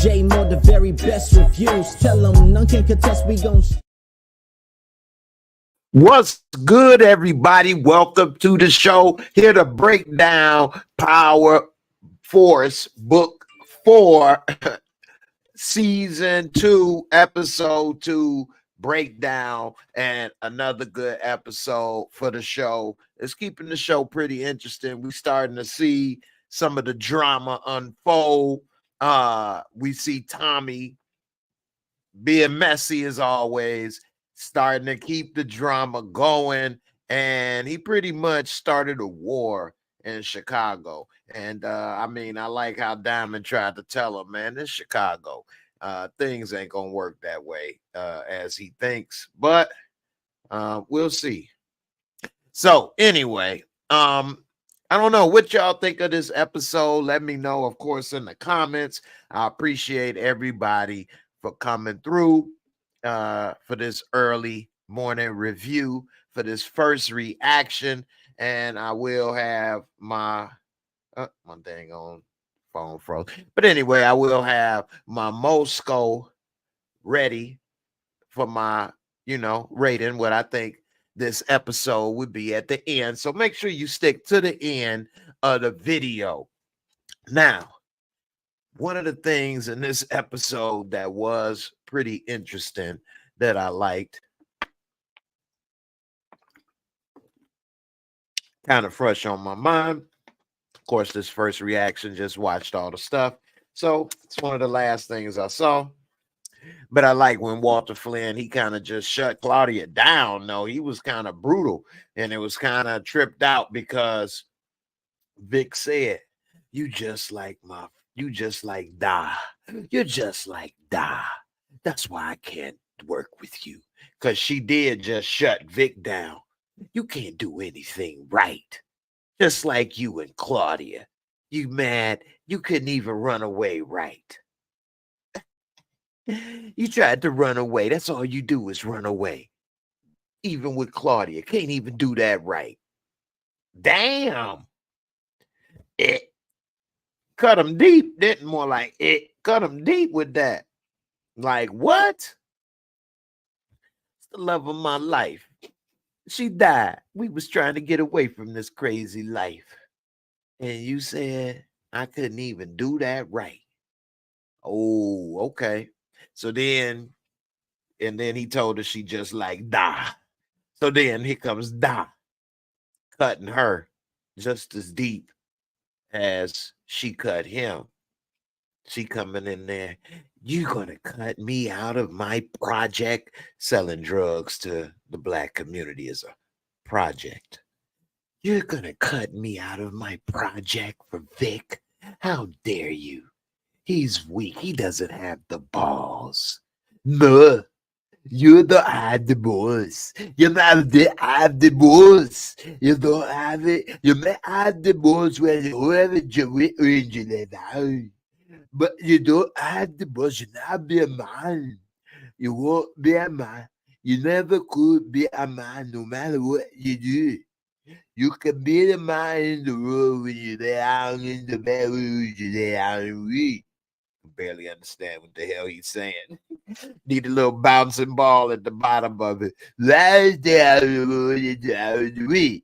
J-Moore, the very best reviews. Tell them none can contest, we gon' What's good, everybody? Welcome to the show. Here to break down Power Force Book 4, Season 2, Episode 2 breakdown, and another good episode for the show. It's keeping the show pretty interesting. We're starting to see some of the drama unfold. We see Tommy being messy as always, starting to keep the drama going, and he pretty much started a war in Chicago. And I mean, I like how Diamond tried to tell him, man, this Chicago, things ain't gonna work that way as he thinks, but we'll see. So anyway, I don't know what y'all think of this episode. Let me know, of course, in the comments. I appreciate everybody for coming through for this early morning review, for this first reaction. And I will have my dang on phone froze. But anyway, I will have my Mosco ready for my, rating, what I think this episode would be at the end. So make sure you stick to the end of the video. Now, one of the things in this episode that was pretty interesting that I liked, kind of fresh on my mind. Of course, this first reaction, just watched all the stuff. So it's one of the last things I saw. But I like when Walter Flynn, he kind of just shut Claudia down. No, he was kind of brutal, and it was kind of tripped out because Vic said, you just like Da. You're just like Da. That's why I can't work with you. Because she did just shut Vic down. You can't do anything right. Just like you and Claudia. You mad? You couldn't even run away right. You tried to run away. That's all you do is run away. Even with Claudia. Can't even do that right. Damn. It cut him deep, didn't more like it cut him deep with that. Like, what? It's the love of my life. She died. We was trying to get away from this crazy life. And you said I couldn't even do that right. Oh, okay. So then, and then he told her she just like Da. So then here comes Da, cutting her just as deep as she cut him. She coming in there. You gonna cut me out of my project? Selling drugs to the Black community is a project. You're gonna cut me out of my project for Vic? How dare you? He's weak. He doesn't have the balls. No, you don't have the balls. You don't have the balls. You don't have it. You may have the balls when you have it, but you don't have the balls. You not be a man. You won't be a man. You never could be a man no matter what you do. You can be the man in the room when you're down in the bedroom, you're down and weak. Barely understand what the hell he's saying. Need a little bouncing ball at the bottom of it. Last week.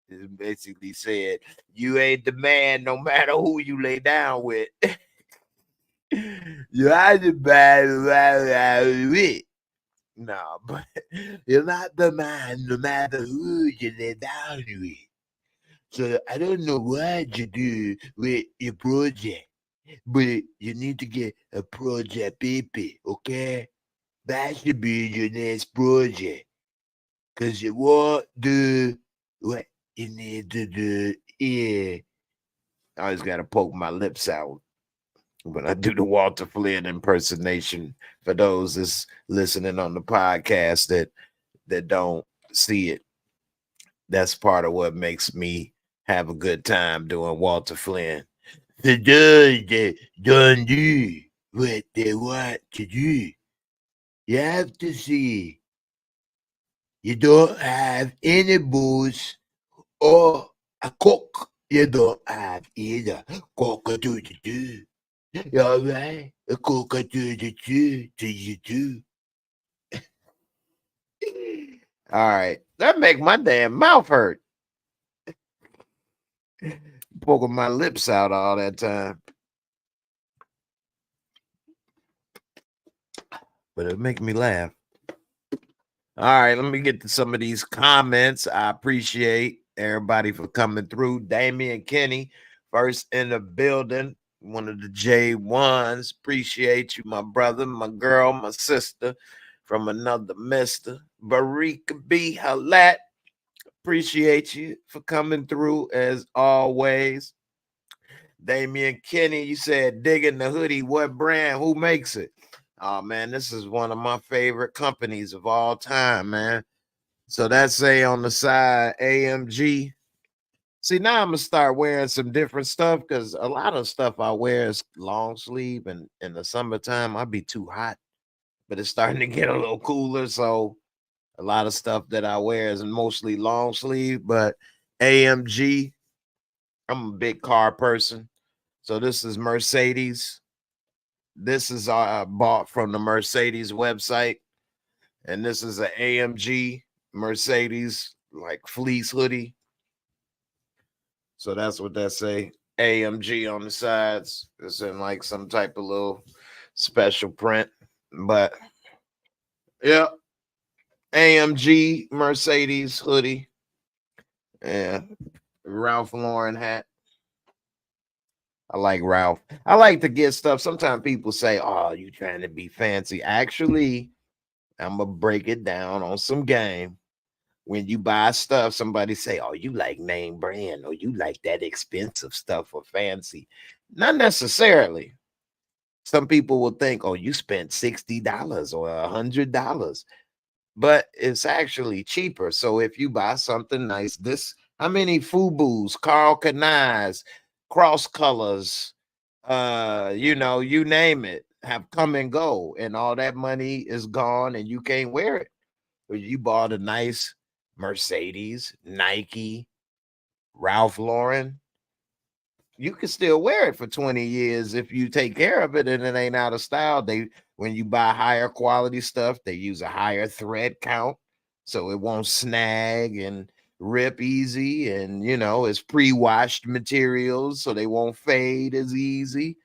It basically said, you ain't the man no matter who you lay down with. You are the man with. No, but you're not the man no matter who you lay down with. So I don't know what you do with your project, but you need to get a project paper, okay? That should be your next project. Because you won't do what you need to do. Yeah. I always got to poke my lips out when I do the Walter Flynn impersonation for those that's listening on the podcast that don't see it. That's part of what makes me have a good time doing Walter Flynn. The those that don't do what they want to do, you have to see you don't have any booze or a cook. You don't have either. Cock-a-doodle-doo. You all right? A coca to the two. All right. That make my damn mouth hurt. Poking my lips out all that time. But it make me laugh. All right, let me get to some of these comments. I appreciate everybody for coming through. Damian Kenny, first in the building, one of the J1s. Appreciate you, my brother, my girl, my sister from another mister. Barika B. Halat, appreciate you for coming through as always. Damian Kenny, you said digging the hoodie. What brand? Who makes it? Oh man, this is one of my favorite companies of all time, man. So that's say on the side AMG. See, now I'm gonna start wearing some different stuff because a lot of stuff I wear is long sleeve, and in the summertime I'd be too hot, but it's starting to get a little cooler. So a lot of stuff that I wear is mostly long sleeve, but AMG, I'm a big car person. So this is Mercedes. This is bought from the Mercedes website, and this is an AMG Mercedes like fleece hoodie. So that's what that say. AMG on the sides. It's in like some type of little special print, but yeah, AMG Mercedes hoodie and Ralph Lauren hat. I like Ralph. I like to get stuff. Sometimes people say, "Oh, you trying to be fancy." Actually, I'm gonna break it down on some game. When you buy stuff, somebody say, "Oh, you like name brand, or you like that expensive stuff or fancy." Not necessarily. Some people will think, "Oh, you spent $60 or $100," but it's actually cheaper. So if you buy something nice, this how many FUBUs, Carl Kanais, Cross Colors, you name it, have come and go, and all that money is gone, and you can't wear it. But you bought a nice Mercedes, Nike, Ralph Lauren, you can still wear it for 20 years if you take care of it and it ain't out of style. When you buy higher quality stuff, they use a higher thread count so it won't snag and rip easy, and it's pre-washed materials so they won't fade as easy.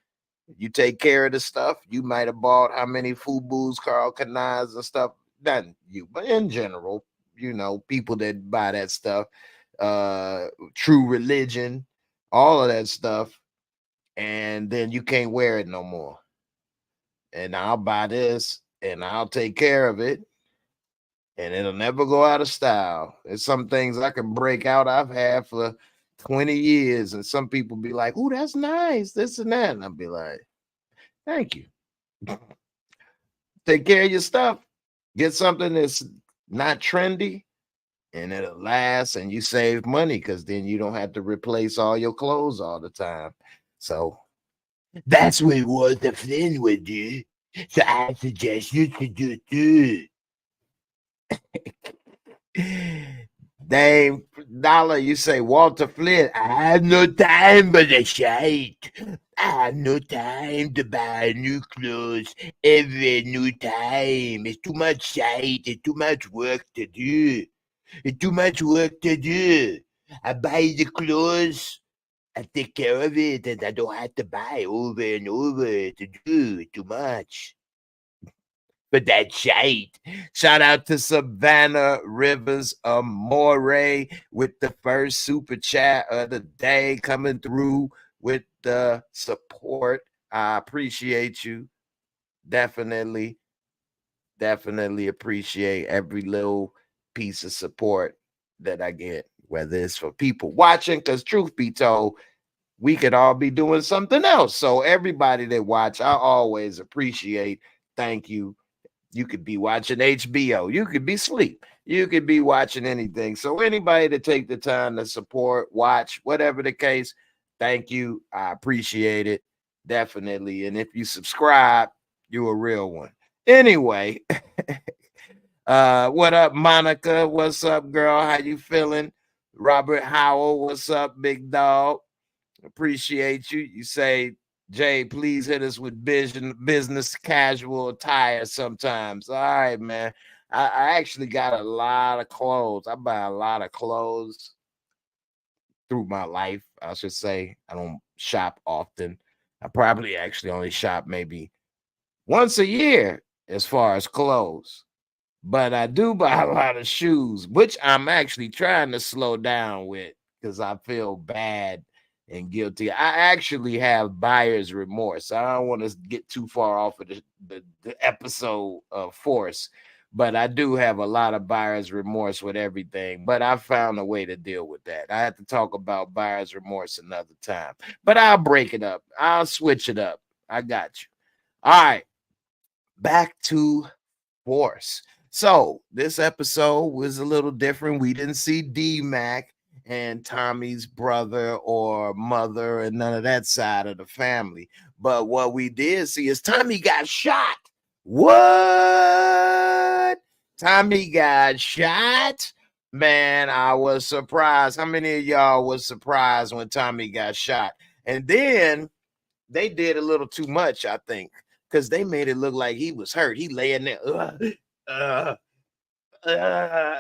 You take care of the stuff. You might have bought how many FUBUs, Carl Kanais and stuff. Not you, but in general, people that buy that stuff, True Religion, all of that stuff, and then you can't wear it no more. And I'll buy this and I'll take care of it, and it'll never go out of style. There's some things I can break out I've had for 20 years, and some people be like, "Oh, that's nice, this and that," and I'll be like, "Thank you." Take care of your stuff. Get something that's not trendy, and it'll last, and you save money because then you don't have to replace all your clothes all the time. So that's what Walter Flynn would do. So I suggest you to do too. Dame Dollar, you say Walter Flynn. I have no time for the shite. I have no time to buy new clothes every new time. It's too much shite. It's too much work to do. It's too much work to do. I buy the clothes, I take care of it, and I don't have to buy over and over to do too much. But that shite. Shout out to Savannah Rivers Amore with the first super chat of the day, coming through with the support. I appreciate you. Definitely appreciate every little piece of support that I get, whether it's for people watching, because truth be told, we could all be doing something else. So everybody that watch, I always appreciate. Thank you. You could be watching HBO. You could be asleep. You could be watching anything. So anybody to take the time to support, watch, whatever the case, thank you. I appreciate it. Definitely. And if you subscribe, you're a real one. Anyway, what up, Monica? What's up, girl? How you feeling? Robert Howell, what's up, big dog? Appreciate you. You say Jay, please hit us with business casual attire sometimes. All right, man. I actually got a lot of clothes. I buy a lot of clothes through my life, I should say. I don't shop often. I probably actually only shop maybe once a year as far as clothes. But I do buy a lot of shoes, which I'm actually trying to slow down with because I feel bad and guilty. I actually have buyer's remorse. I don't want to get too far off of the episode of force, but I do have a lot of buyer's remorse with everything. But I found a way to deal with that. I have to talk about buyer's remorse another time, but I'll break it up. I'll switch it up. I got you. All right, back to force. So this episode was a little different. We didn't see D-Mac and Tommy's brother or mother and none of that side of the family. But what we did see is Tommy got shot. What? Tommy got shot? Man, I was surprised. How many of y'all was surprised when Tommy got shot? And then they did a little too much, I think, because they made it look like he was hurt. He laying there,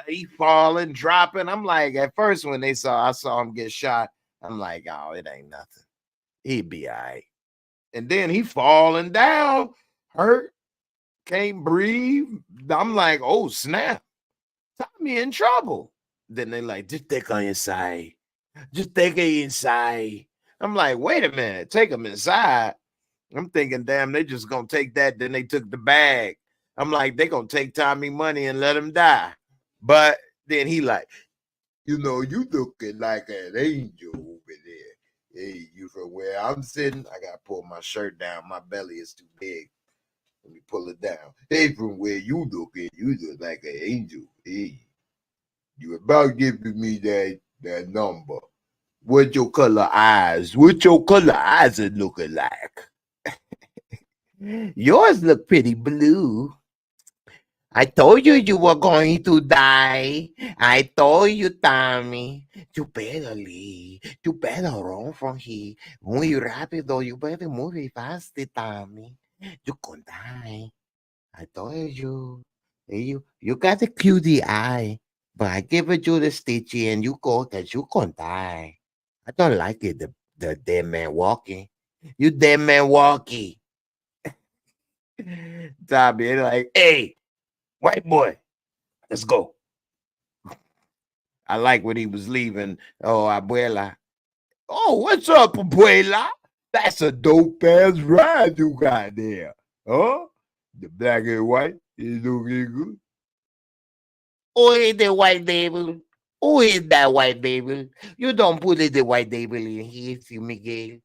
he falling, dropping. I'm like, at first when I saw him get shot, I'm like, oh, it ain't nothing. He'd be all right. And then he falling down, hurt, can't breathe. I'm like, oh, snap. Tommy in trouble. Then they like, just take her inside. Just take her inside. I'm like, wait a minute, take him inside. I'm thinking, damn, they just gonna take that. Then they took the bag. I'm like, they gonna take Tommy money and let him die. But then he like, you looking like an angel over there. Hey, you from where I'm sitting? I gotta pull my shirt down. My belly is too big. Let me pull it down. Hey, from where you look like an angel. Hey, you about giving me that number. What your color eyes? What your color eyes are looking like? Yours look pretty blue. I told you you were going to die. I told you, Tommy. You better leave. You better run from here. Muy rápido. You better move fast, Tommy. You gonna die. I told you. You got a cutie eye. But I give it you the stitchy and you go because you gonna die. I don't like it, the dead man walking. You dead man walking. Tommy like, hey, white boy, let's go. I like when he was leaving. Oh, abuela. Oh, what's up, abuela? That's a dope ass ride you got there. Huh? The black and white is looking good. Who is the white devil? Who is that white devil? You don't put the white devil in here, si Miguel.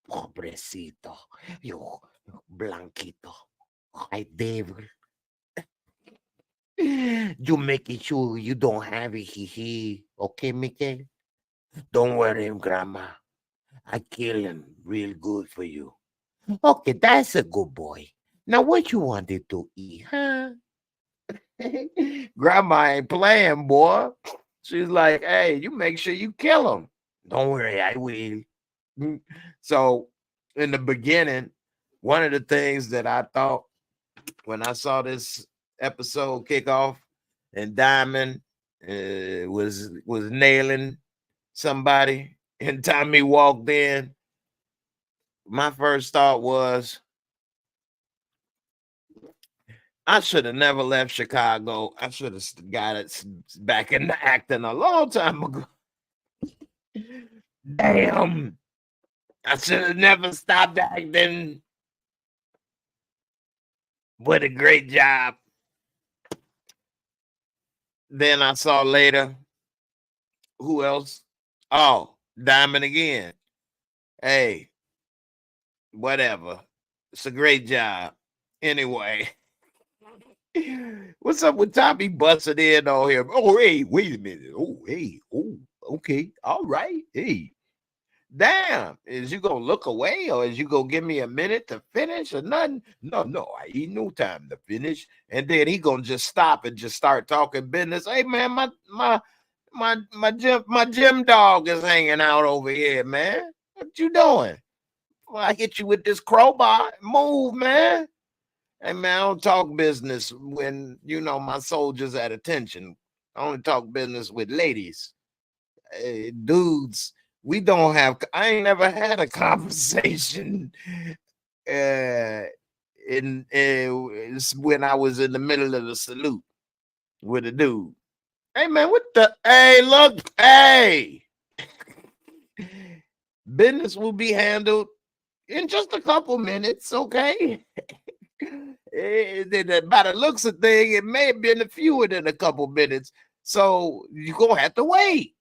Pobrecito. You blanquito. White devil. You making sure you don't have it here. Okay, Miguel? Don't worry, Grandma. I kill him real good for you. Okay, that's a good boy. Now, what you wanted to eat, huh? Grandma ain't playing, boy. She's like, hey, you make sure you kill him. Don't worry, I will. So, in the beginning, one of the things that I thought when I saw this episode kick off and Diamond was nailing somebody and Tommy walked in, my first thought was, I should have never left Chicago. I should have got it back into acting a long time ago. Damn. I should have never stopped acting. What a great job. Then I saw later, who else? Oh, Diamond again. Hey, whatever. It's a great job. Anyway. What's up with Tommy busting in on him? Oh, hey, wait a minute. Oh, hey, oh, okay. All right. Hey. Damn, is you gonna look away or is you gonna give me a minute to finish or nothing? No, I ain't no time to finish. And then he gonna just stop and just start talking business. Hey man, my my gym dog is hanging out over here, man. What you doing? Well, I hit you with this crowbar. Move, man. Hey, man, I don't talk business when, my soldiers at attention. I only talk business with ladies. Hey, dudes, I ain't never had a conversation it's when I was in the middle of the salute with a dude. Hey, man, hey, look, hey. Business will be handled in just a couple minutes, okay? By the looks of things, it may have been fewer than a couple minutes, so you're gonna have to wait.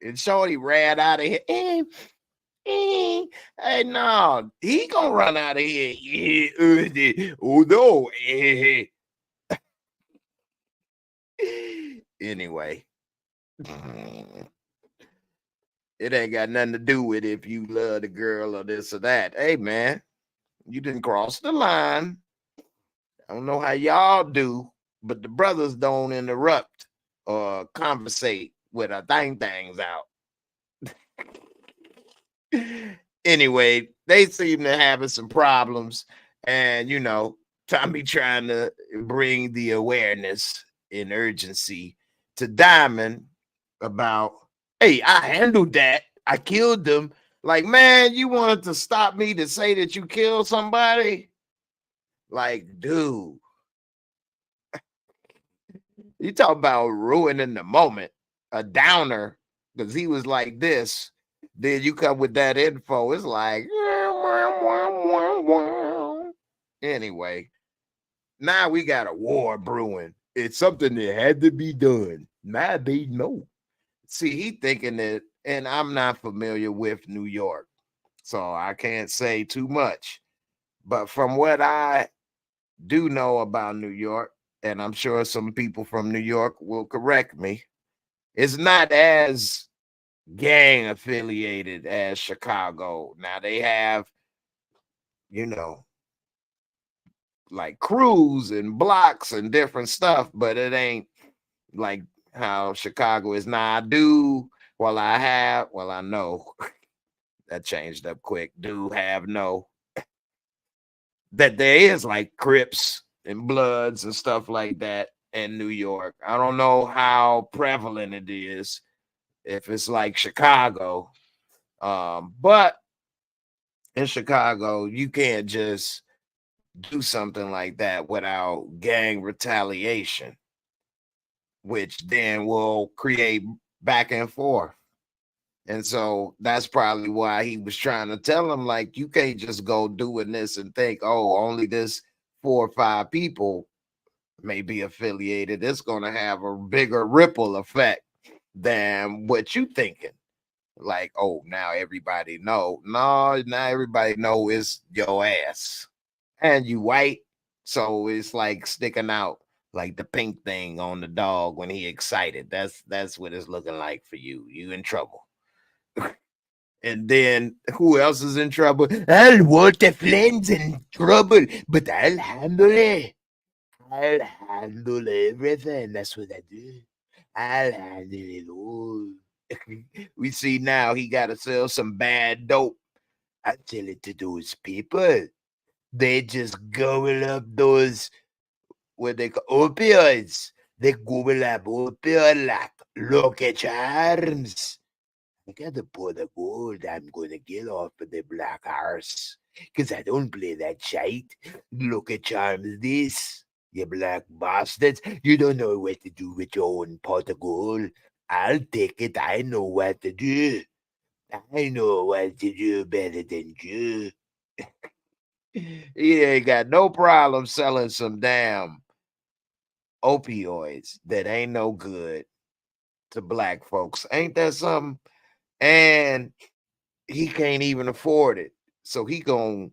And Shorty ran out of here. Hey, no, he gonna run out of here. Oh no. Anyway, it ain't got nothing to do with if you love the girl or this or that. Hey, man, you didn't cross the line. I don't know how y'all do, but the brothers don't interrupt or conversate with our things out. Anyway, they seem to having some problems, and Tommy trying to bring the awareness and urgency to Diamond about, hey, I handled that. I killed them. Like, man, you wanted to stop me to say that you killed somebody? Like, dude, you talk about ruining the moment, a downer, because he was like this. Then you come with that info. It's like, anyway, now we got a war brewing. It's something that had to be done. Now they know. See, he thinking that, and I'm not familiar with New York, so I can't say too much. But from what I do know about New York, and I'm sure some people from New York will correct me, it's not as gang affiliated as Chicago. Now they have, like crews and blocks and different stuff, but it ain't like how Chicago is. Now I do, I know that changed up quick. Do have know that there is like Crips and Bloods and stuff like that in New York. I don't know how prevalent it is if it's like Chicago. But in Chicago, you can't just do something like that without gang retaliation, which then will create back and forth. And so that's probably why he was trying to tell him, like, you can't just go doing this and think, oh, only this 4 or 5 people may be affiliated. It's going to have a bigger ripple effect than what you thinking. Like, oh, now everybody know. No, now everybody know it's your ass. And you white, so it's like sticking out like the pink thing on the dog when he excited. That's what it's looking like for you. You in trouble. And then who else is in trouble? I'll want the friends in trouble, but I'll handle it. I'll handle everything. That's what I do. I'll handle it all. We see now he got to sell some bad dope. I tell it to those people. They just gobble up those, what they call opioids. They gobble up opioid like Lucky Charms. I gotta pour the gold I'm gonna get off of the black horse. Cause I don't play that shite. Lucky Charms this. You black bastards. You don't know what to do with your own pot of gold. I'll take it. I know what to do. I know what to do better than you. He ain't got no problem selling some damn opioids that ain't no good to black folks. Ain't that something? And he can't even afford it. So he gonna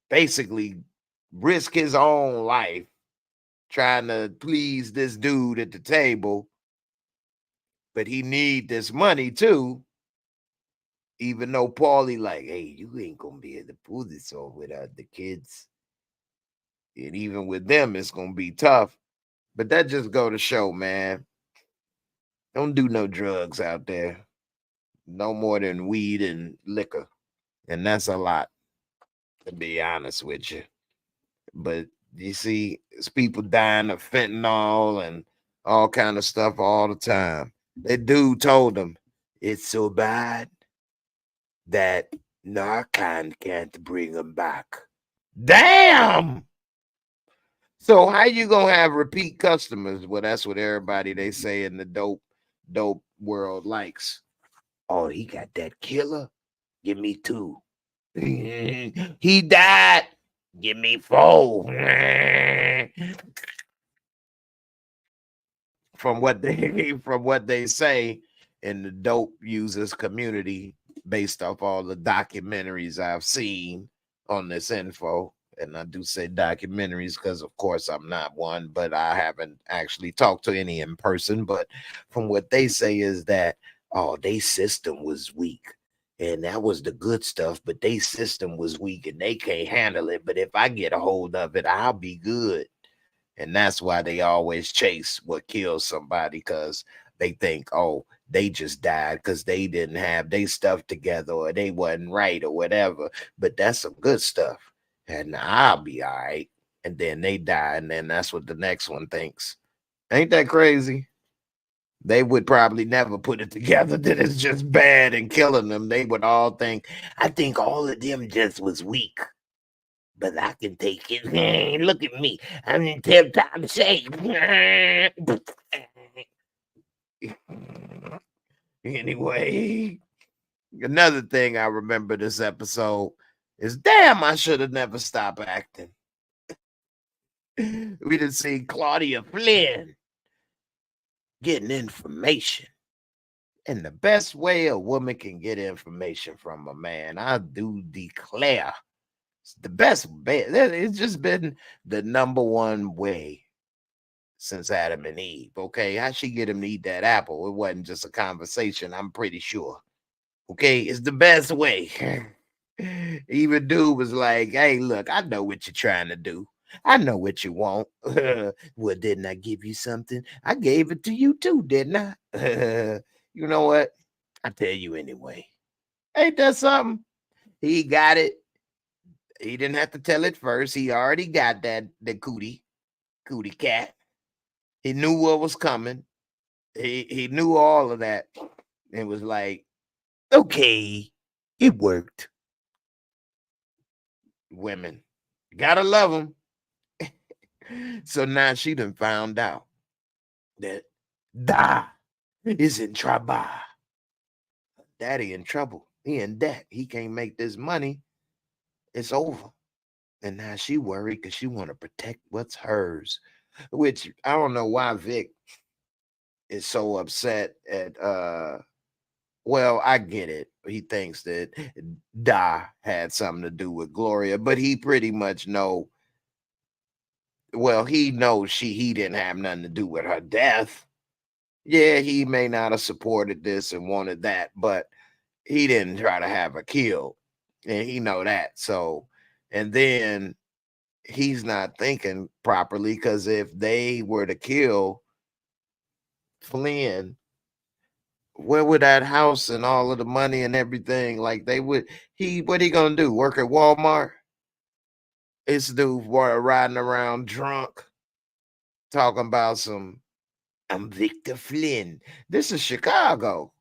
basically risk his own life trying to please this dude at the table. But he need this money too. Even though Paulie like, hey, you ain't gonna be able to pull this off without the kids. And even with them, it's gonna be tough. But that just go to show, man. Don't do no drugs out there. No more than weed and liquor. And that's a lot, to be honest with you. But you see, it's people dying of fentanyl and all kind of stuff all the time. That dude told them, it's so bad that Narcan can't bring them back. Damn! So how you gonna have repeat customers? Well, that's what everybody they say in the dope world likes. Oh, he got that killer. Give me 2. He died. Give me 4. From what they say in the dope users community, based off all the documentaries I've seen on this info. And I do say documentaries because, of course, I'm not one, but I haven't actually talked to any in person. But from what they say is that, oh, their system was weak. And that was the good stuff, but their system was weak and they can't handle it. But if I get a hold of it, I'll be good. And that's why they always chase what kills somebody, because they think, oh, they just died because they didn't have their stuff together or they wasn't right or whatever. But that's some good stuff. And I'll be all right. And then they die. And then that's what the next one thinks. Ain't that crazy? They would probably never put it together that it's just bad and killing them. They would all think, I think all of them just was weak. But I can take it. Look at me. I'm in tip-top shape. Anyway, another thing I remember this episode is, damn, I should have never stopped acting. We didn't see Claudia Flynn getting information. And the best way a woman can get information from a man, I do declare, it's the best. It's just been the number one way since Adam and Eve. Okay, how she get him to eat that apple? It wasn't just a conversation, I'm pretty sure. Okay, it's the best way. Even dude was like, hey, look, I know what you're trying to do. I know what you want. Well, didn't I give you something? I gave it to you too, didn't I? You know what? I tell you anyway. Ain't that something? He got it. He didn't have to tell it first. He already got the cootie cat. He knew what was coming. He knew all of that. And was like, okay, it worked. Women, gotta love them. So now she done found out that Da is in trouble. Daddy in trouble. He in debt. He can't make this money. It's over. And now she worried because she want to protect what's hers. Which I don't know why Vic is so upset at well, I get it. He thinks that Da had something to do with Gloria, but he pretty much know. Well, he knows he didn't have nothing to do with her death. Yeah, he may not have supported this and wanted that, but he didn't try to have her killed, and he know that. So, and then he's not thinking properly, because if they were to kill Flynn, where would that house and all of the money and everything, like they would, what he gonna do? Work at Walmart? This dude riding around drunk, talking about some, I'm Victor Flynn. This is Chicago.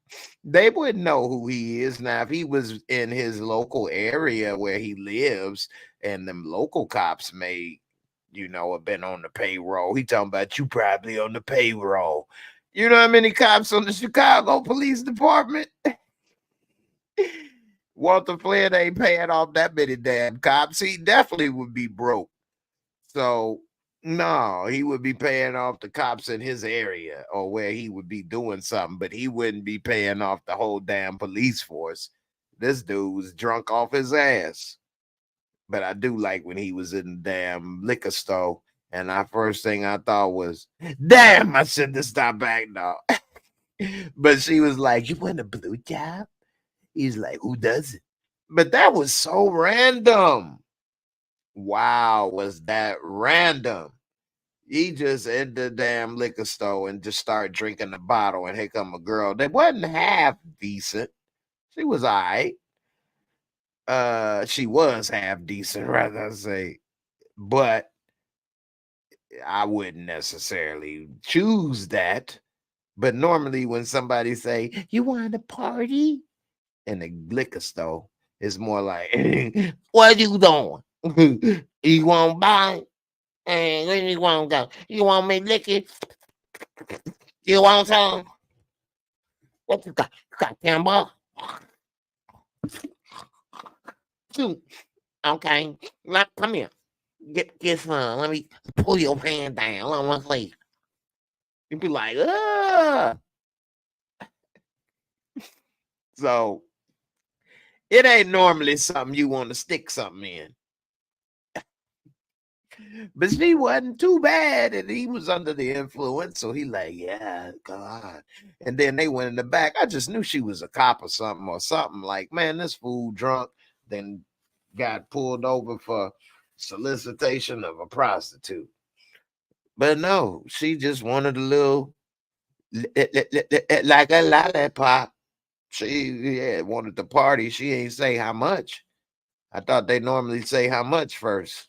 They wouldn't know who he is. Now, if he was in his local area where he lives, and them local cops may, have been on the payroll. He talking about, you probably on the payroll. You know how many cops on the Chicago Police Department? Walter Flynn ain't paying off that many damn cops. He definitely would be broke. So, no, he would be paying off the cops in his area or where he would be doing something, but he wouldn't be paying off the whole damn police force. This dude was drunk off his ass. But I do like when he was in the damn liquor store, and first thing I thought was, damn, I shouldn't have stopped back now. But she was like, you want a blue job? He's like, who doesn't? But that was so random. Wow, was that random? He just in the damn liquor store and just start drinking the bottle, and here come a girl that wasn't half decent. She was all right. She was half decent, rather say, but I wouldn't necessarily choose that. But normally when somebody say, "You want to party?" in the liquor store, it's more like, "What you doing? You want to buy? And where you want to go? You want me liquor? You want some? What you got? You got 10 bucks? Shoot. Okay. Come here. Get some. Let me pull your hand down. Let me see." You'd be like, "Ugh." So it ain't normally something you want to stick something in. But she wasn't too bad, and he was under the influence, so he like, "Yeah, God." And then they went in the back. I just knew she was a cop or something like, man, this fool drunk, then got pulled over for solicitation of a prostitute. But no, she just wanted a little, like a lollipop. She wanted to party. She ain't say how much. I thought they normally say how much first.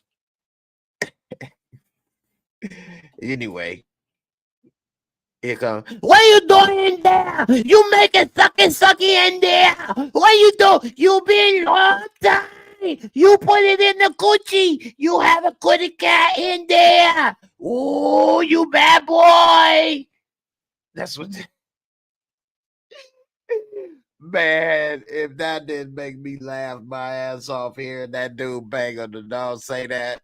Anyway, here come. What you doing in there? You make it sucky in there. What you do? You been long time. You put it in the coochie. You have a kitty cat in there. Oh, you bad boy. That's what. Man, if that didn't make me laugh my ass off hearing that dude bang on the dog say that.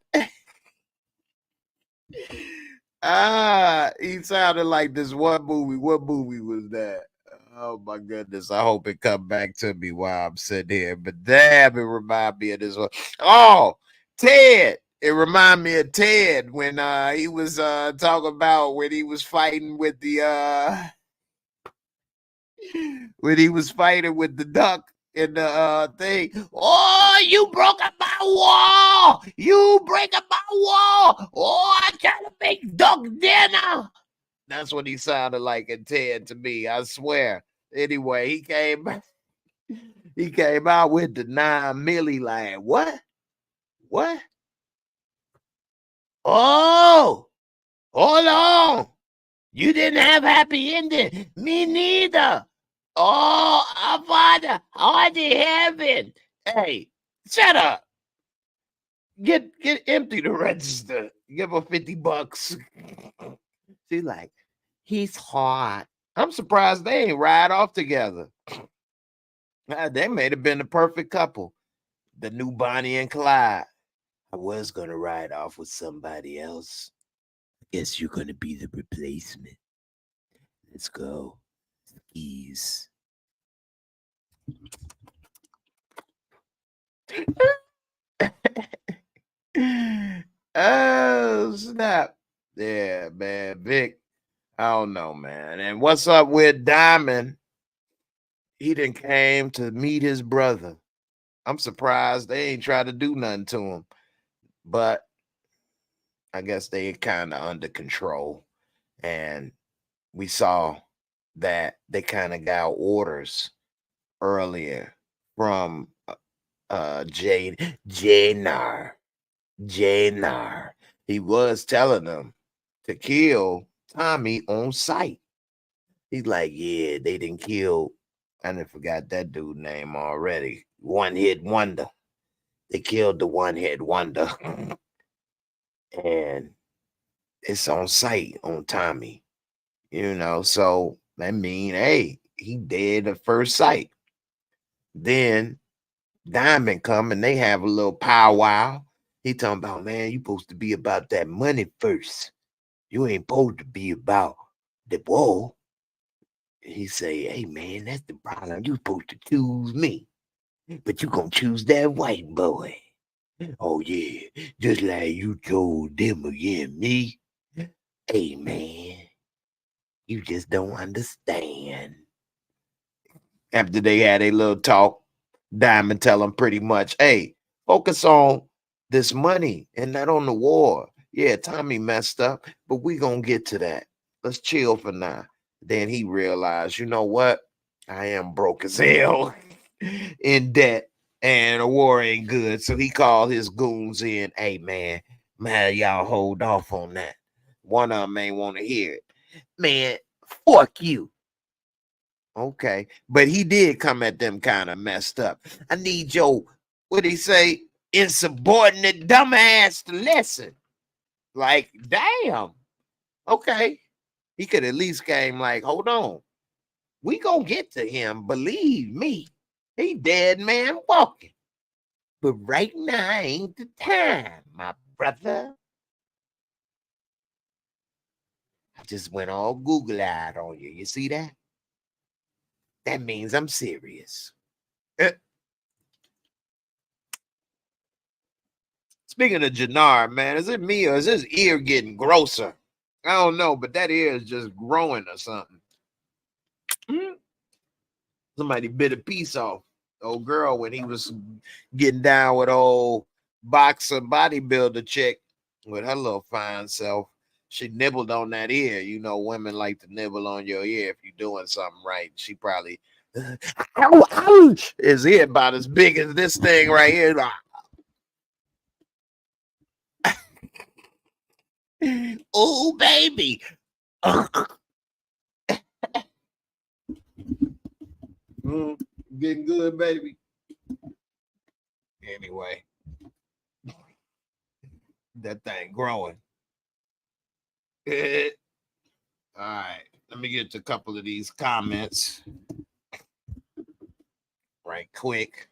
He sounded like this one movie. What movie was that? Oh my goodness. I hope it come back to me while I'm sitting here. But damn, it remind me of this one. Oh, Ted. It remind me of Ted when he was talking about when he was fighting with the when he was fighting with the duck in the thing. "Oh, you broke up my wall! You break up my wall! Oh, I try to make duck dinner." That's what he sounded like in Ted to me, I swear. Anyway, he came out with the 9 milli like, what? What? Oh, hold on. You didn't have happy ending. Me neither. Oh, our Father, art in heaven. Hey, shut up. Get empty the register. Give her $50. She like, he's hot. I'm surprised they ain't ride off together. They may have been the perfect couple. The new Bonnie and Clyde. I was gonna ride off with somebody else. Guess you're gonna be the replacement. Let's go. Ease. Oh, snap. Yeah, man. Vic, I don't know, man. And what's up with Diamond? He done came to meet his brother. I'm surprised they ain't tried to do nothing to him. But I guess they kind of under control. And we saw that they kind of got orders earlier from Janard. He was telling them to kill Tommy on sight. He's like, yeah, they didn't kill. I done forgot that dude's name already. One hit wonder. They killed the one hit wonder. And it's on sight on Tommy. So I mean, hey, he dead at first sight. Then Diamond come and they have a little powwow. He talking about, man, you supposed to be about that money first. You ain't supposed to be about the ball. He say, hey, man, that's the problem. You supposed to choose me, but you gonna choose that white boy. Oh, yeah, just like you told them again, me. Hey, man, you just don't understand. After they had a little talk, Diamond tell him pretty much, hey, focus on this money and not on the war. Yeah, Tommy messed up, but we gonna get to that. Let's chill for now. Then he realized, you know what? I am broke as hell in debt, and a war ain't good. So he called his goons in. Hey man, y'all hold off on that. One of them ain't want to hear it. Man, fuck you. Okay. But he did come at them kind of messed up. I need your, what he say, insubordinate dumbass to listen. Like, damn. Okay. He could at least came like, hold on. We gonna get to him. Believe me. He dead man walking. But right now ain't the time, my brother. I just went all Google-eyed on you. You see that? That means I'm serious. Speaking of Janard, man, is it me or is his ear getting grosser? I don't know, but that ear is just growing or something. Somebody bit a piece off. Old girl when he was getting down with old boxer bodybuilder chick with her little fine self. She nibbled on that ear. You know, women like to nibble on your ear if you're doing something right. She probably his ear about as big as this thing right here. Oh, baby. Getting good, baby. Anyway, that thing growing. All right, let me get to a couple of these comments right quick.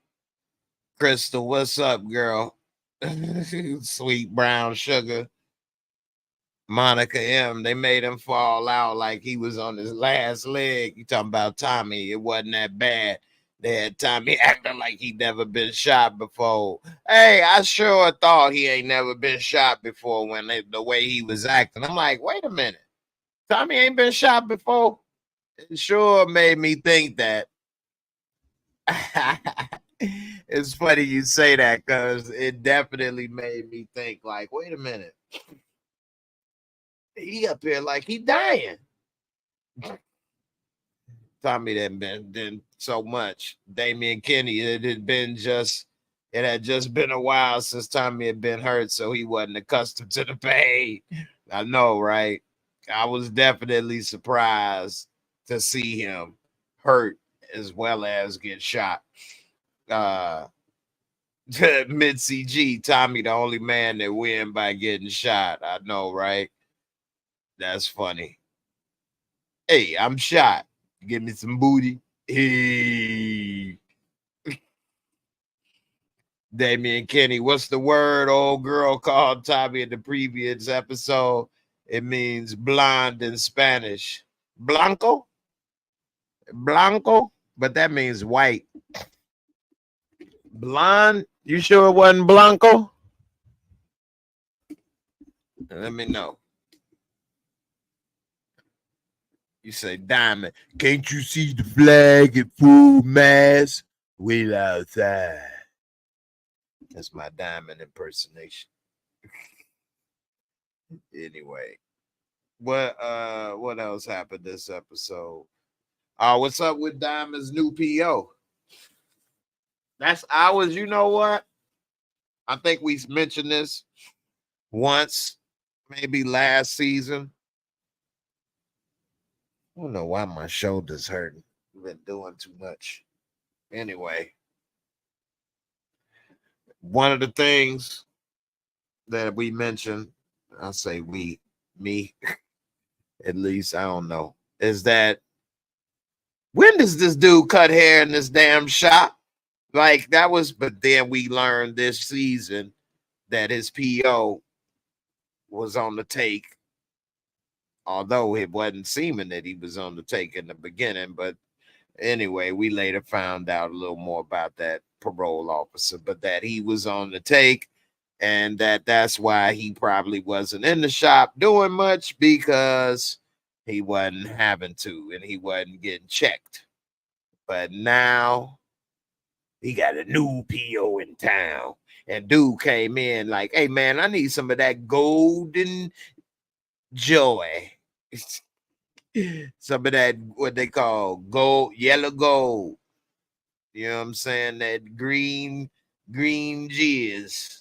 Crystal, what's up, girl? Sweet brown sugar. Monica M, they made him fall out like he was on his last leg. You talking about Tommy? It wasn't that bad. They had Tommy acting like he never been shot before. Hey, I sure thought he ain't never been shot before when the way he was acting. I'm like, wait a minute. Tommy ain't been shot before? It sure made me think that. It's funny you say that because it definitely made me think like, wait a minute. He up here like he dying. Tommy didn't been so much. Damian Kenny, it had just been a while since Tommy had been hurt, so he wasn't accustomed to the pain. I know, right? I was definitely surprised to see him hurt as well as get shot. Mid CG, Tommy, the only man that win by getting shot. I know, right? That's funny. Hey, I'm shot. Give me some booty. Hey. Damian Kenny, what's the word old girl called Tommy in the previous episode? It means blonde in Spanish. Blanco? Blanco? But that means white. Blonde? You sure it wasn't Blanco? Let me know. You say Diamond. Can't you see the flag at full mast? Wait outside. That's my Diamond impersonation. Anyway, what else happened this episode? What's up with Diamond's new PO? That's ours. You know what? I think we mentioned this once, maybe last season. I don't know why my shoulder's hurting. I've been doing too much. Anyway, one of the things that we mentioned, I'll say me, at least, I don't know, is that when does this dude cut hair in this damn shop? Like that was, but then we learned this season that his PO was on the take, although it wasn't seeming that he was on the take in the beginning. But anyway, we later found out a little more about that parole officer, but that he was on the take and that's why he probably wasn't in the shop doing much because he wasn't having to and he wasn't getting checked. But now He got a new PO in town. And dude came in like, hey, man, I need some of that golden joy. Some of that, what they call gold, yellow gold. You know what I'm saying? That green jizz.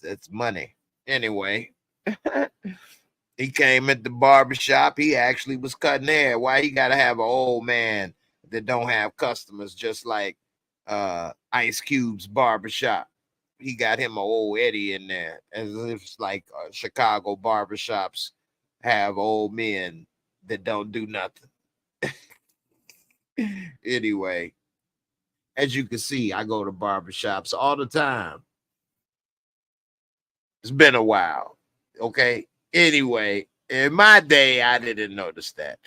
That's money. Anyway, he came at the barbershop. He actually was cutting hair. Why he got to have an old man that don't have customers, just like Ice Cube's barbershop? He got him an old Eddie in there, as if it's like Chicago barbershops have old men that don't do nothing. Anyway, as you can see, I go to barbershops all the time. It's been a while. Okay. Anyway, in my day, I didn't notice that.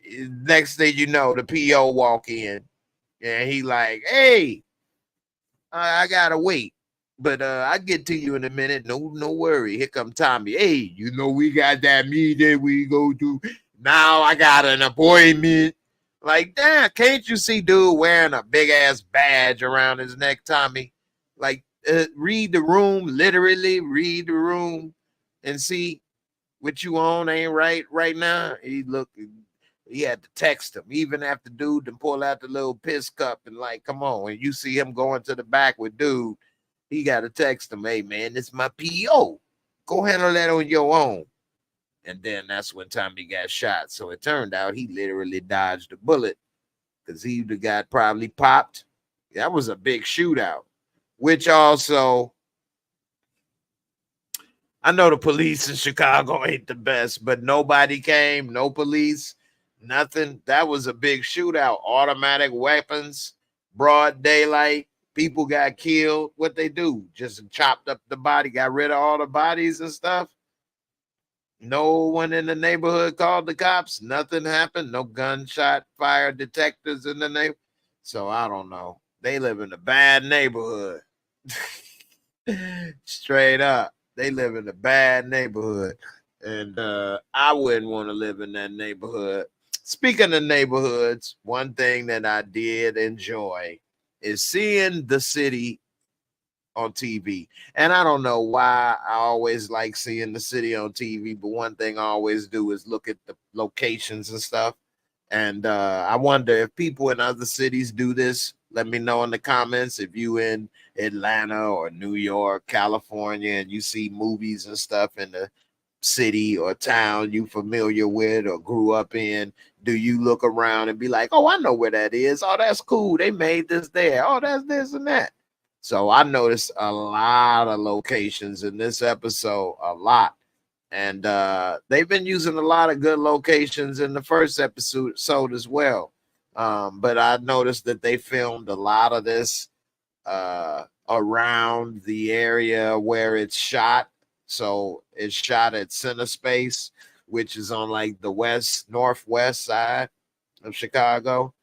Next thing you know, the PO walk in and he like, hey, I gotta wait. But I get to you in a minute. No worry. Here come Tommy. Hey, we got that meeting we go to. Now I got an appointment. Like, damn, can't you see dude wearing a big ass badge around his neck, Tommy? Like, read the room, literally read the room and see what you on ain't right now. He had to text him, even after dude and pull out the little piss cup and like, come on. And you see him going to the back with dude, he got to text him, hey, man, this is my PO. Go handle that on your own. And then that's when Tommy got shot. So it turned out he literally dodged a bullet because he got probably popped. That was a big shootout, which also, I know the police in Chicago ain't the best, but nobody came, no police, nothing. That was a big shootout. Automatic weapons, broad daylight. People got killed. What they do? Just chopped up the body, got rid of all the bodies and stuff. No one in the neighborhood called the cops. Nothing happened. No gunshot fire detectors in the neighborhood. So I don't know. They live in a bad neighborhood. Straight up. They live in a bad neighborhood. And I wouldn't want to live in that neighborhood. Speaking of neighborhoods, one thing that I did enjoy is seeing the city on TV. And I don't know why I always like seeing the city on TV, but one thing I always do is look at the locations and stuff. And I wonder if people in other cities do this. Let me know in the comments if you in Atlanta or New York, California, and you see movies and stuff in the city or town you familiar with or grew up in. Do you look around and be like, oh, I know where that is. Oh, that's cool. They made this there. Oh, that's this and that. So I noticed a lot of locations in this episode, a lot. And they've been using a lot of good locations in the first episode as well. But I noticed that they filmed a lot of this around the area where it's shot. So it's shot at Center Space, which is on like the northwest side of Chicago.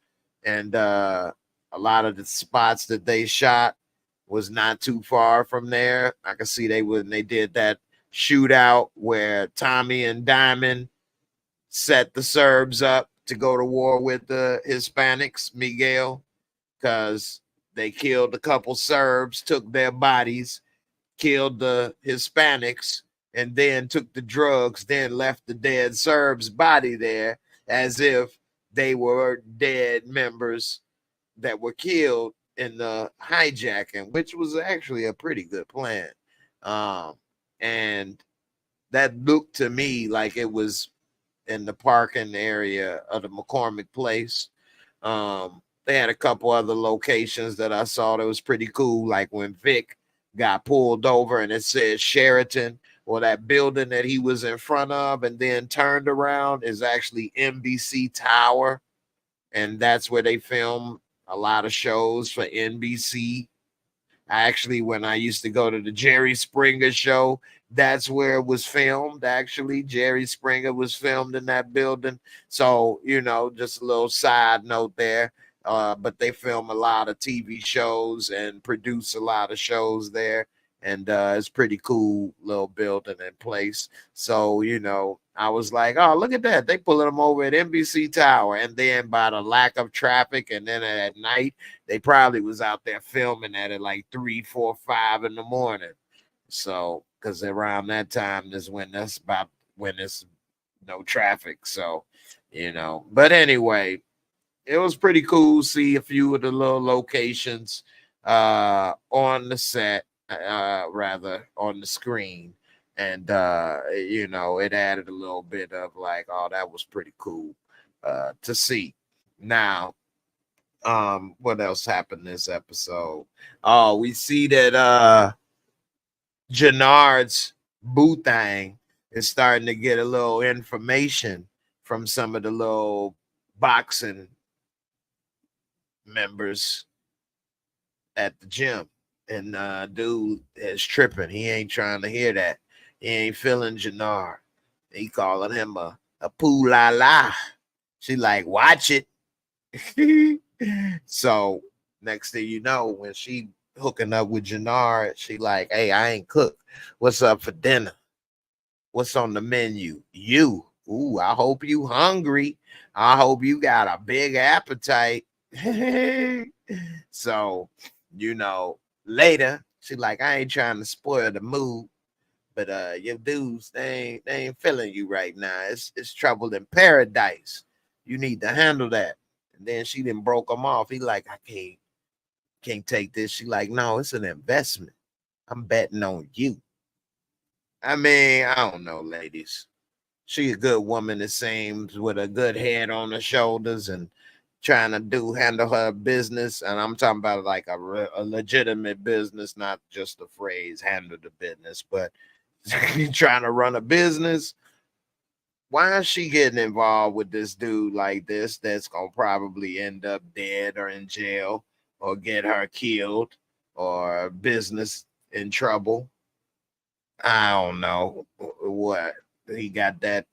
And a lot of the spots that they shot was not too far from there. I can see they did that shootout where Tommy and Diamond set the Serbs up to go to war with the Hispanics, Miguel, because they killed a couple Serbs, took their bodies, killed the Hispanics, and then took the drugs, then left the dead Serbs' body there as if they were dead members that were killed in the hijacking, which was actually a pretty good plan. And that looked to me like it was in the parking area of the McCormick Place. They had a couple other locations that I saw that was pretty cool, like when Vic got pulled over and it said Sheraton, or that building that he was in front of and then turned around is actually NBC Tower. And that's where they film a lot of shows for NBC. Actually, when I used to go to the Jerry Springer show, that's where it was filmed. Actually, Jerry Springer was filmed in that building. So, just a little side note there. But they film a lot of TV shows and produce a lot of shows there. and it's pretty cool little building in place. So, you know, I was like, oh, look at that. They pulling them over at NBC Tower. And then by the lack of traffic, and then at night, they probably was out there filming at like 3, 4, 5 in the morning. So, because around that time is when that's about when there's no traffic. So, you know, but anyway, it was pretty cool. See a few of the little locations on the set, rather on the screen. And you know, it added a little bit of like, oh, that was pretty cool to see. Now, what else happened this episode? Oh, we see that Janard's boo thing is starting to get a little information from some of the little boxing members at the gym. And dude is tripping. He ain't trying to hear that. He ain't feeling Janard. He calling him a poo la la. She like, watch it. So next thing you know, when she hooking up with Janard, she like, hey, I ain't cooked. What's up for dinner? What's on the menu? You. Ooh, I hope you hungry. I hope you got a big appetite. So, you know, later, she like, I ain't trying to spoil the mood, but your dudes, they ain't feeling you right now. It's trouble in paradise. You need to handle that. And then she done broke him off. He like, I can't take this. She like, no, it's an investment. I'm betting on you. I mean, I don't know, ladies. She a good woman, it seems, with a good head on her shoulders and trying to handle her business. And I'm talking about like a legitimate business, not just the phrase handle the business, but trying to run a business. Why is she getting involved with this dude like this that's gonna probably end up dead or in jail or get her killed or business in trouble? I don't know what. He got that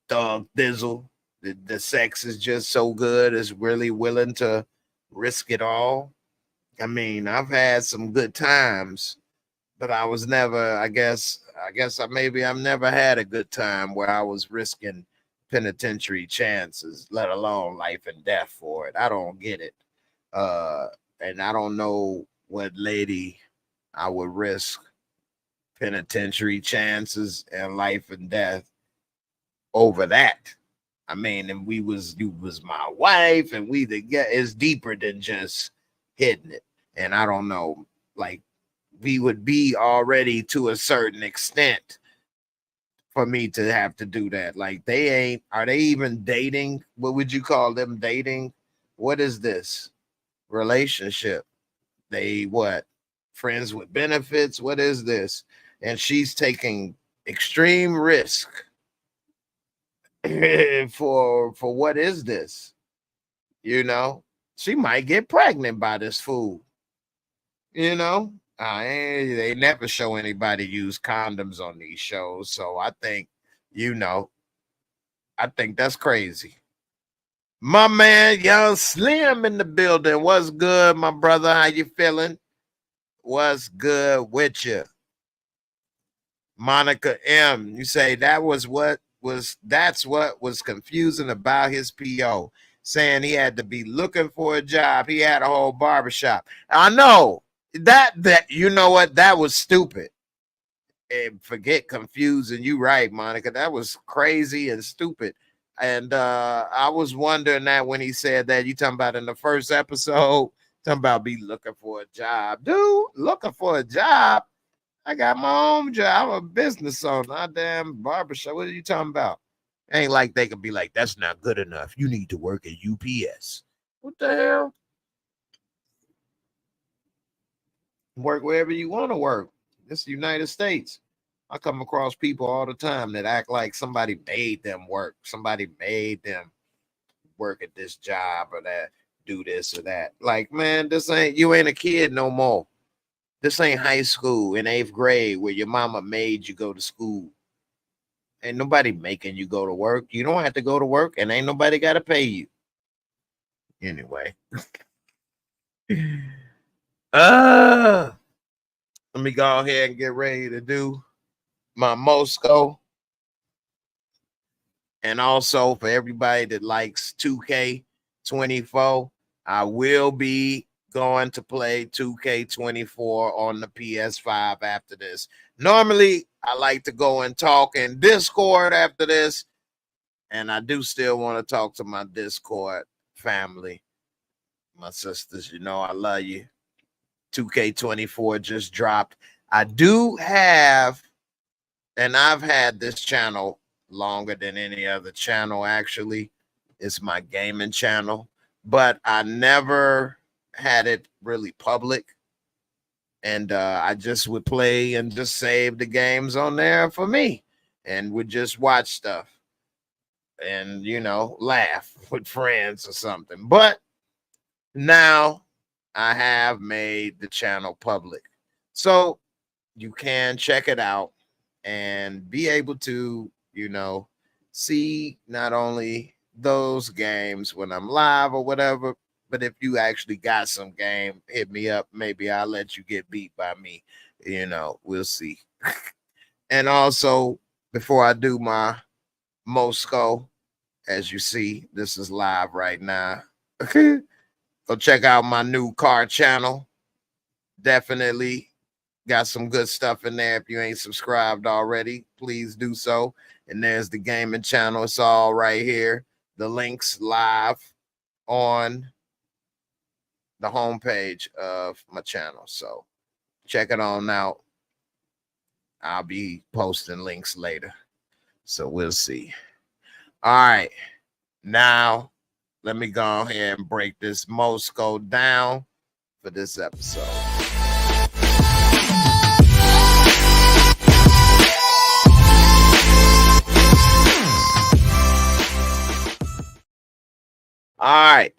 thug thizzle. The sex is just so good. It's really willing to risk it all. I mean, I've had some good times, but I was never, maybe I've never had a good time where I was risking penitentiary chances, let alone life and death for it. I don't get it. And I don't know what lady I would risk penitentiary chances and life and death over that. I mean, and you was my wife, and we together. It's deeper than just hitting it. And I don't know, like we would be already to a certain extent for me to have to do that. Like are they even dating? What would you call them dating? What is this relationship? They what? Friends with benefits? What is this? And she's taking extreme risk for what is this? You know, she might get pregnant by this fool. You know, they never show anybody use condoms on these shows, so I think, you know, I think that's crazy. My man, Young Slim in the building. What's good, my brother? How you feeling? What's good with you? Monica M, you say that's what was confusing about his PO, saying he had to be looking for a job. He had a whole barbershop. I know that you know what, that was stupid. And forget confusing. You right, Monica. That was crazy and stupid. And I was wondering that when he said that, you talking about in the first episode, talking about be looking for a job. Dude, looking for a job. I got my own job. I'm a business owner, not damn barbershop. What are you talking about? Ain't like they could be like, that's not good enough. You need to work at UPS. What the hell? Work wherever you want to work. It's the United States. I come across people all the time that act like somebody made them work. Somebody made them work at this job or that, do this or that. Like, man, you ain't a kid no more. This ain't high school in 8th grade where your mama made you go to school. Ain't nobody making you go to work. You don't have to go to work, and ain't nobody got to pay you. Anyway. Let me go ahead and get ready to do my Mosco. And also for everybody that likes 2K24, I will be going to play 2K24 on the PS5 after this. Normally, I like to go and talk in Discord after this. And I do still want to talk to my Discord family. My sisters, you know, I love you. 2K24 just dropped. I do have, and I've had this channel longer than any other channel, actually. It's my gaming channel, but I never had it really public. And I just would play and just save the games on there for me and would just watch stuff and, you know, laugh with friends or something. But now I have made the channel public. So you can check it out and be able to, you know, see not only those games when I'm live or whatever, but if you actually got some game, hit me up. Maybe I'll let you get beat by me. You know, we'll see. And also, before I do my Mosco, as you see, this is live right now. Go check out my new car channel. Definitely got some good stuff in there. If you ain't subscribed already, please do so. And there's the gaming channel. It's all right here. The links live on the homepage of my channel. So check it on out. I'll be posting links later. So we'll see. All right. Now, let me go ahead and break this Mosco down for this episode. All right.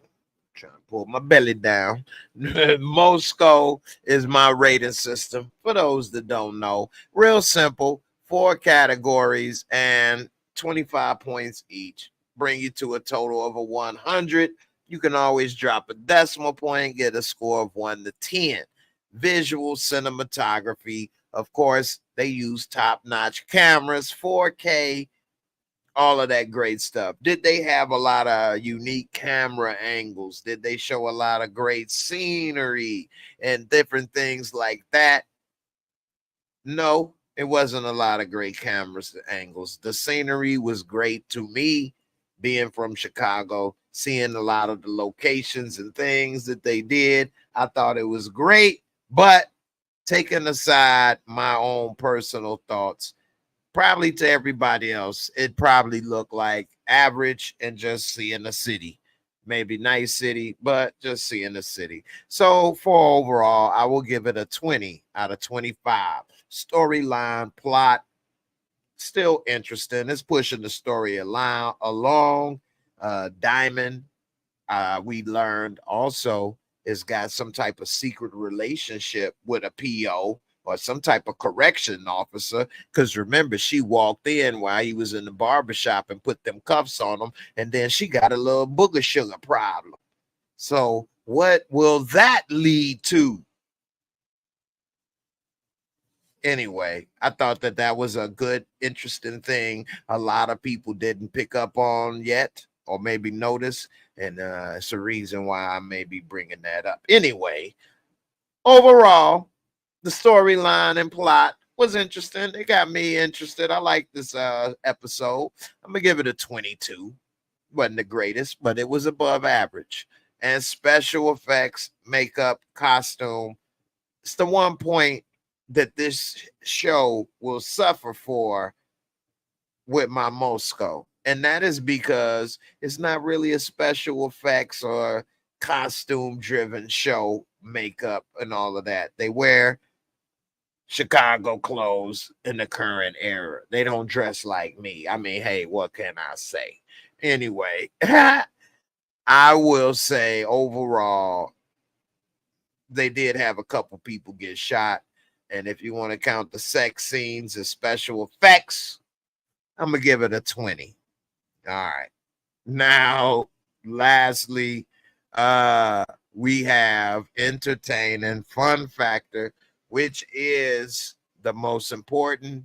Trying to pull my belly down. Mosco is my rating system. For those that don't know, real simple, 4 categories and 25 points each. Bring you to a total of a 100. You can always drop a decimal point, get a score of 1 to 10. Visual cinematography, of course, they use top-notch cameras, 4K, all of that great stuff. Did they have a lot of unique camera angles? Did they show a lot of great scenery and different things like that? No, it wasn't a lot of great cameras angles. The scenery was great to me, being from Chicago, seeing a lot of the locations and things that they did. I thought it was great, but taking aside my own personal thoughts, probably to everybody else, it probably looked like average and just seeing the city. Maybe nice city, but just seeing the city. So for overall, I will give it a 20 out of 25. Storyline, plot, still interesting. It's pushing the story along. Diamond, we learned also, has got some type of secret relationship with a PO or some type of correction officer. Because remember, she walked in while he was in the barbershop and put them cuffs on him. And then she got a little booger sugar problem. So what will that lead to? Anyway, I thought that that was a good, interesting thing a lot of people didn't pick up on yet or maybe notice. And it's a reason why I may be bringing that up. Anyway, overall, the storyline and plot was interesting. It got me interested. I like this episode. I'm going to give it a 22. Wasn't the greatest, but it was above average. And special effects, makeup, costume, it's the one point that this show will suffer for with my Mosco. And that is because it's not really a special effects or costume driven show, makeup and all of that. They wear Chicago clothes in the current era. They don't dress like me. I mean, hey, what can I say? Anyway, I will say overall, they did have a couple people get shot. And if you want to count the sex scenes as special effects, I'm going to give it a 20. All right. Now, lastly, we have entertaining fun factor which is the most important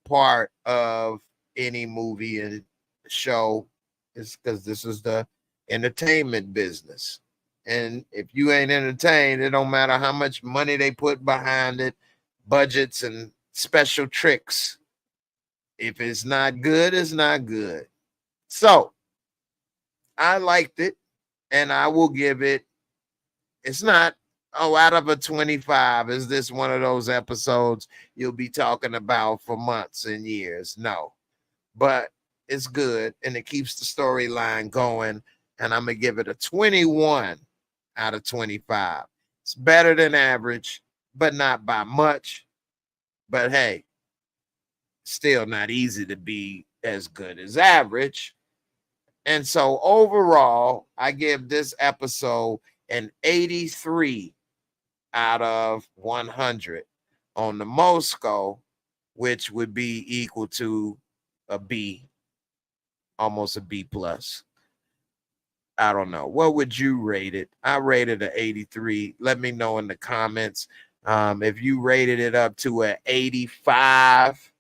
part of any movie and show, is because this is the entertainment business. And if you ain't entertained, it don't matter how much money they put behind it, budgets and special tricks. If it's not good, it's not good. So I liked it, and I will give it, it's not, oh, out of a 25, is this one of those episodes you'll be talking about for months and years? No, but it's good, and it keeps the storyline going, and I'm going to give it a 21 out of 25. It's better than average, but not by much. But hey, still not easy to be as good as average. And so overall, I give this episode an 83 out of 100 on the Mosco, which would be equal to a B, almost a B plus. I don't know. What would you rate it? I rated an 83. Let me know in the comments. If you rated it up to an 85,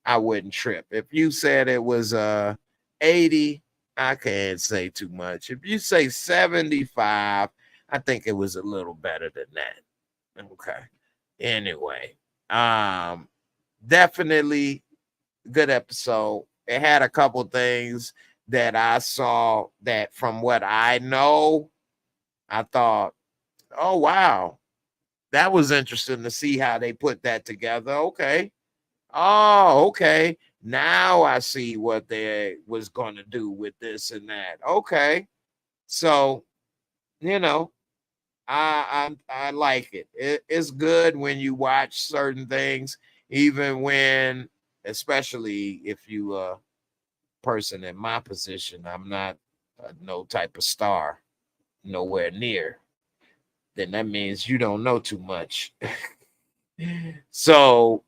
I wouldn't trip. If you said it was 80, I can't say too much. If you say 75, I think it was a little better than that. Okay. Anyway, definitely good episode. It had a couple things that I saw that, from what I know, I thought, oh, wow, that was interesting to see how they put that together. Okay. Oh, okay. Now I see what they was going to do with this and that. Okay. So, you know, I like it. It's good when you watch certain things, even when, especially if you person in my position, I'm not no type of star, nowhere near, then that means you don't know too much. So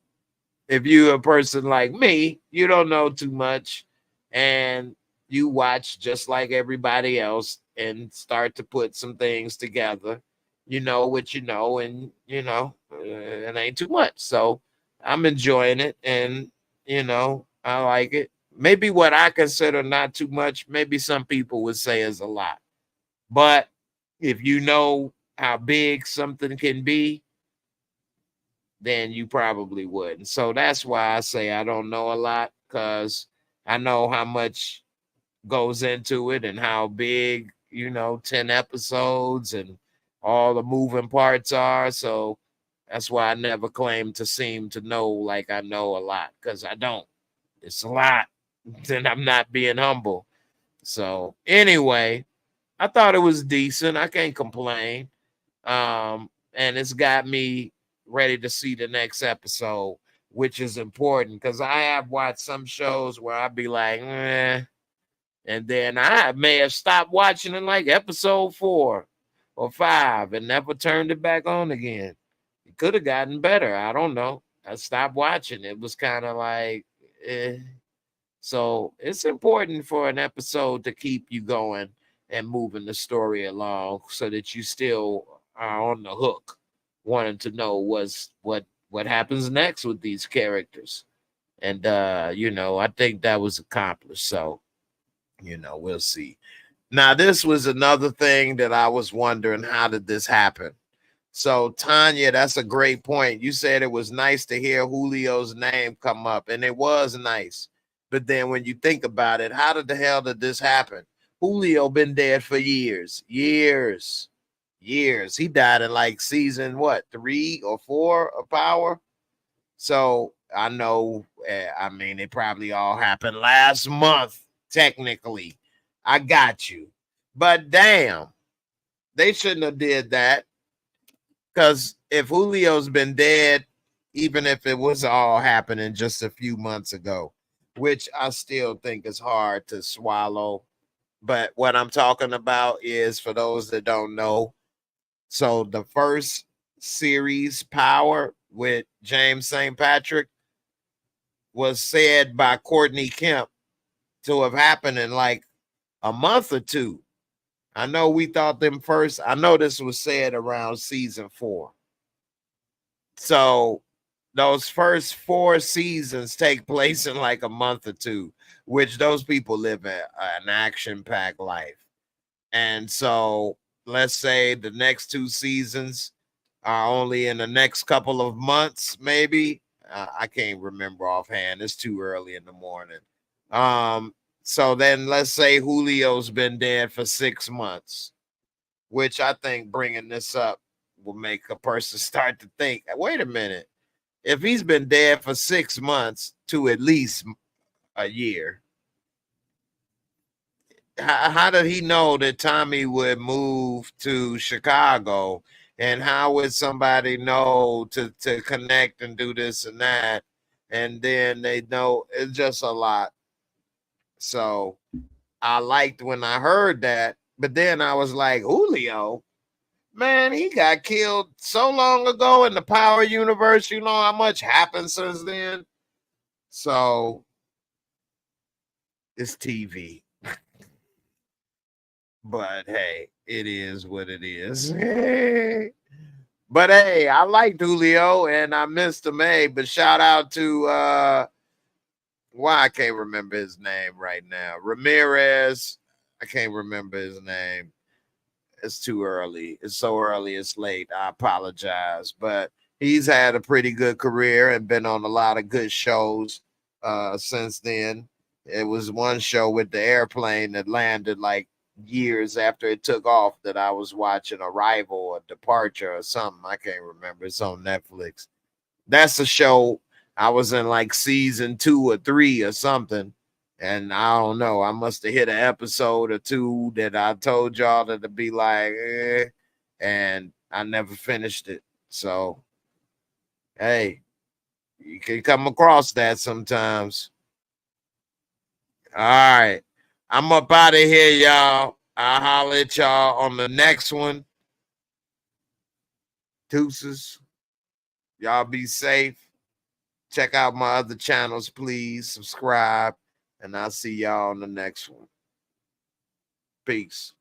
if you're a person like me, you don't know too much, and you watch just like everybody else and start to put some things together. You know what you know, and it ain't too much. So I'm enjoying it, and I like it. Maybe what I consider not too much, maybe some people would say is a lot. But if you know how big something can be, then you probably wouldn't. So that's why I say I don't know a lot, because I know how much goes into it and how big, 10 episodes and all the moving parts are. So that's why I never claim to seem to know like I know a lot, because I don't. It's a lot. Then I'm not being humble. So anyway, I thought it was decent. I can't complain. And it's got me ready to see the next episode, which is important, because I have watched some shows where I'd be like, and then I may have stopped watching in like episode 4 or 5 and never turned it back on again. It could have gotten better. I don't know. I stopped watching. It was kind of like, eh. So it's important for an episode to keep you going and moving the story along, so that you still are on the hook, wanting to know what happens next with these characters. And I think that was accomplished. So, we'll see. Now, this was another thing that I was wondering, how did this happen? So, Tanya, that's a great point. You said it was nice to hear Julio's name come up, and it was nice. But then when you think about it, how the hell did this happen? Julio been dead for years. He died in like season, what, 3 or 4 of Power? So I know, it probably all happened last month, technically. I got you. But damn, they shouldn't have did that. Because if Julio's been dead, even if it was all happening just a few months ago, which I still think is hard to swallow. But what I'm talking about is, for those that don't know, so the first series, Power, with James St. Patrick, was said by Courtney Kemp to have happened in like a month or two. I know we thought them first. I know this was said around season 4. So those first 4 seasons take place in like a month or two, which those people live an action-packed life. And so let's say the next 2 seasons are only in the next couple of months, maybe. I can't remember offhand. It's too early in the morning. So then let's say Julio's been dead for 6 months, which I think bringing this up will make a person start to think, wait a minute, if he's been dead for 6 months to at least a year, how did he know that Tommy would move to Chicago? And how would somebody know to connect and do this and that? And then they know it's just a lot. So I liked when I heard that, but then I was like, Julio, man, he got killed so long ago in the Power universe. You know how much happened since then? So it's TV. But hey, it is what it is. But hey, I liked Julio and I missed him. Hey, but shout out to why I can't remember his name right now. Ramirez. I can't remember his name. It's too early. It's so early, it's late. I apologize. But he's had a pretty good career and been on a lot of good shows since then. It was one show with the airplane that landed like years after it took off that I was watching, Arrival or Departure or something. I can't remember. It's on Netflix. That's a show I was in like season 2 or 3 or something. And I don't know. I must have hit an episode or 2 that I told y'all that to be like, and I never finished it. So, hey, you can come across that sometimes. All right. I'm up out of here, y'all. I'll holler at y'all on the next one. Deuces. Y'all be safe. Check out my other channels, please. Subscribe. And I'll see y'all on the next one. Peace.